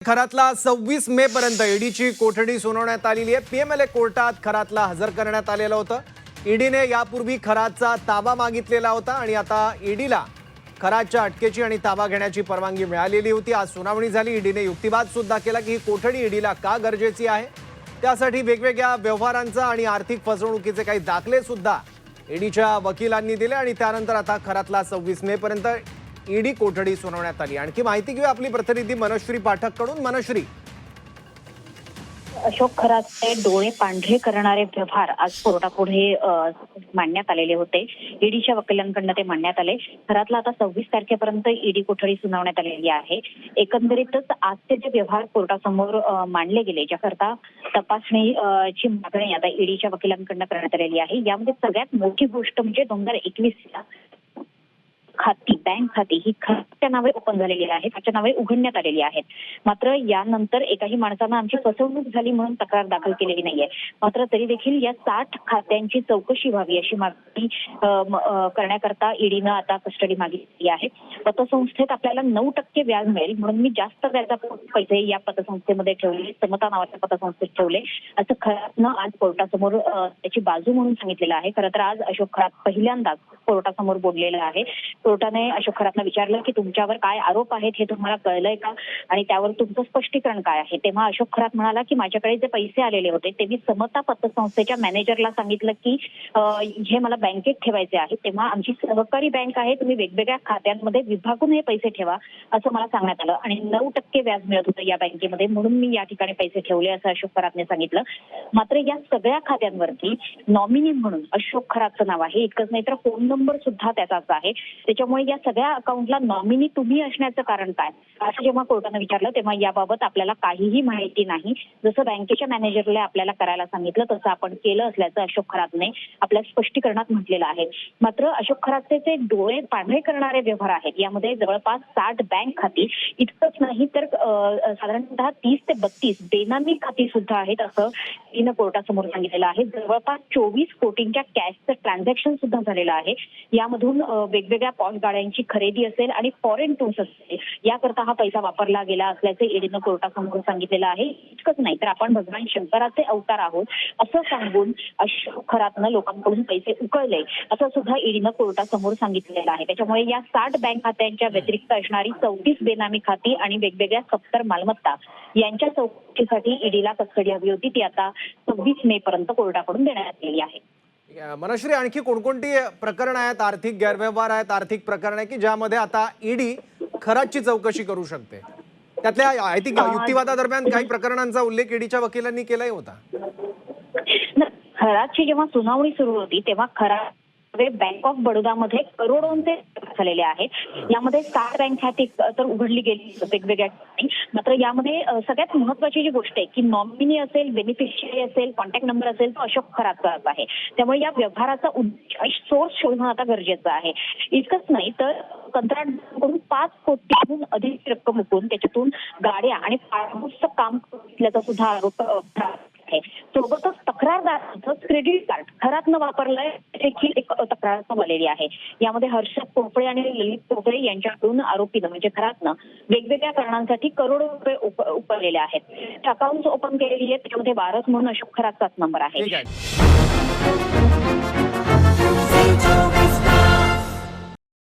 खरातला 26 मे पर्यंत ईडीची कोठडी सुनावण्यात आलेली आहे। पीएमएलए कोर्टात खरातला हजर करण्यात आलेलं होतं। ईडीने यापूर्वी खरातचा ताबा मागितलेला होता आणि आता ईडीला खरातच्या अटकेची आणि ताबा घेण्याची परवानगी मिळालेली होती। आज सुनावणी झाली। ईडीने युक्तिवाद सुद्धा केला की ही कोठडी ईडीला का गरजेची आहे। त्यासाठी वेगवेगळ्या व्यवहारांचा आणि आर्थिक फसवणुकीचे काही दाखले सुद्धा ईडीच्या वकिलांनी दिले आणि त्यानंतर आता खरातला 26 मे पर्यंत ईडी कोठडी सुनावण्यात आली। आणखी माहिती घेऊया आपली प्रतिनिधी मनश्री पाठककडून। मनश्री, अशोक खरातचे डोळे पांढरे करणारे व्यवहार आज कोर्टापुढे मांडण्यात आलेले होते। ईडीच्या वकिलांकडून ते मांडण्यात आले। खरातला आता 26 तारखेपर्यंत ईडी कोठडी सुनावण्यात आलेली आहे। एकंदरीतच आजचे जे व्यवहार कोर्टासमोर मांडले गेले, ज्याकरता तपासणीची मागणी आता ईडीच्या वकिलांकडून करण्यात आलेली आहे। यामध्ये सगळ्यात मोठी गोष्ट म्हणजे 2021 ला बँक खाती ही खरातच्या नावे ओपन झालेली आहेत, त्याच्या नावे उघडण्यात आलेली आहेत। मात्र यानंतर एकाही माणसानं आमची फसवणूक झाली म्हणून तक्रार दाखल केलेली नाहीये। मात्र तरी देखील या 60 खात्यांची चौकशी व्हावी अशी मागणी करण्याकरता ईडीनं आता कस्टडी मागितली आहे। पतसंस्थेत आपल्याला 9% व्याज मिळेल म्हणून मी जास्त व्याजाचे पैसे या पतसंस्थेमध्ये ठेवले, समता नावाच्या पतसंस्थेत ठेवले असं खरातनं आज कोर्टासमोर त्याची बाजू म्हणून सांगितलेलं आहे। खरं तर आज अशोक खरात पहिल्यांदाच कोर्टासमोर बोललेला आहे। कोर्टाने अशोक खरातला विचारलं की तुमच्यावर काय आरोप आहेत हे तुम्हाला कळलंय का आणि त्यावर तुमचं स्पष्टीकरण काय आहे। तेव्हा अशोक खरात म्हणाला की माझ्याकडे जे पैसे आलेले होते ते मी समता पतसंस्थेच्या मॅनेजरला सांगितलं की हे मला बँकेत ठेवायचे आहे। तेव्हा आमची सहकारी बँक आहे, तुम्ही वेगवेगळ्या खात्यांमध्ये विभागून हे पैसे ठेवा असं मला सांगण्यात आलं आणि 9% व्याज मिळत होतं या बँकेमध्ये म्हणून मी या ठिकाणी पैसे ठेवले असं अशोक खरातने सांगितलं। मात्र या सगळ्या खात्यांवरती नॉमिनी म्हणून अशोक खरातचं नाव आहे। इतकंच नाही तर फोन नंबर सुद्धा त्याचाच आहे। त्याच्यामुळे या सगळ्या अकाउंटला नॉमिनी तुम्ही असण्याचं कारण काय असं जेव्हा कोर्टाने विचारलं तेव्हा याबाबत आपल्याला काहीही माहिती नाही, जसं बँकेच्या मॅनेजरला आपल्याला करायला सांगितलं तसं आपण केलं असल्याचं अशोक खरातने आपल्या स्पष्टीकरणात म्हटलेलं आहे। मात्र अशोक खरातचे जे डोळे पांढरे करणारे व्यवहार आहेत यामध्ये जवळपास 60 बँक खाती, इतकंच नाही तर साधारणतः 30 ते 32 बेनामी खाती सुद्धा आहेत असं ईडीनं कोर्टासमोर सांगितलेलं आहे। जवळपास 24 कोटींच्या कॅशचं ट्रान्झॅक्शन सुद्धा झालेलं आहे। यामधून वेगवेगळ्या पॉश गाड्यांची खरेदी असेल आणि फॉरेन टूर्स असेल याकरता हा पैसा वापरला गेला असल्याचे ईडीनं कोर्टासमोर सांगितलेलं आहे। इतकंच नाही तर आपण भगवान शंकराचे अवतार आहोत असं सांगून अशोक खरातनं लोकांकडून पैसे उकळले असं सुद्धा ईडीनं कोर्टासमोर सांगितलेलं आहे। त्याच्यामुळे या 60 बँक खात्यांच्या व्यतिरिक्त असणारी 34 बेनामी खाती आणि वेगवेगळ्या 70 मालमत्ता यांच्या चौकशीसाठी ईडीला कस्टडी हवी होती, ती आता 26 मे पर्यंत कोर्टाकडून देण्यात आलेली आहे। मनश्री, आणखी कोणकोणती प्रकरण आहेत, आर्थिक गैरव्यवहार आहेत, आर्थिक प्रकरण आहे की ज्यामध्ये आता ईडी खरातची चौकशी करू शकते? त्यातल्या आय थिंक युक्तिवादादरम्यान काही प्रकरणांचा उल्लेख ईडीच्या वकिलांनी केलाही होता। खरातची जेव्हा सुनावणी सुरू होती तेव्हा खरात बँक ऑफ बडोदामध्ये करोडोंचे झालेले आहेत। यामध्ये 60 बँक खाती तर उघडली गेली वेगवेगळ्या ठिकाणी। मात्र यामध्ये सगळ्यात महत्वाची जी गोष्ट आहे की नॉमिनी असेल, बेनिफिशियरी असेल, कॉन्टॅक्ट नंबर असेल तो अशोक खरातचाच आहे। त्यामुळे या व्यवहाराचा सोर्स शोधणं आता गरजेचं आहे। इतकंच नाही तर कंत्राटदाराकडून 5 कोटीहून अधिक रक्कम उकळून त्याच्यातून गाड्या आणि फार्म हाऊसचं काम केल्याचा सुद्धा आरोप आहे। सोबतच तक्रारदाराचं क्रेडिट कार्ड खरातनं वापरलंय देखील एक तक्रार समोर आहे। यामध्ये हर्षद पोपळे आणि ललित पोपळे यांच्याकडून आरोपीनं म्हणजे खरातनं वेगवेगळ्या कारणांसाठी करोडो रुपये उकळलेले आहेत। अकाउंट ओपन केलेली आहेत, त्याच्यामध्ये वारस म्हणून अशोक खरातचाच नंबर आहे।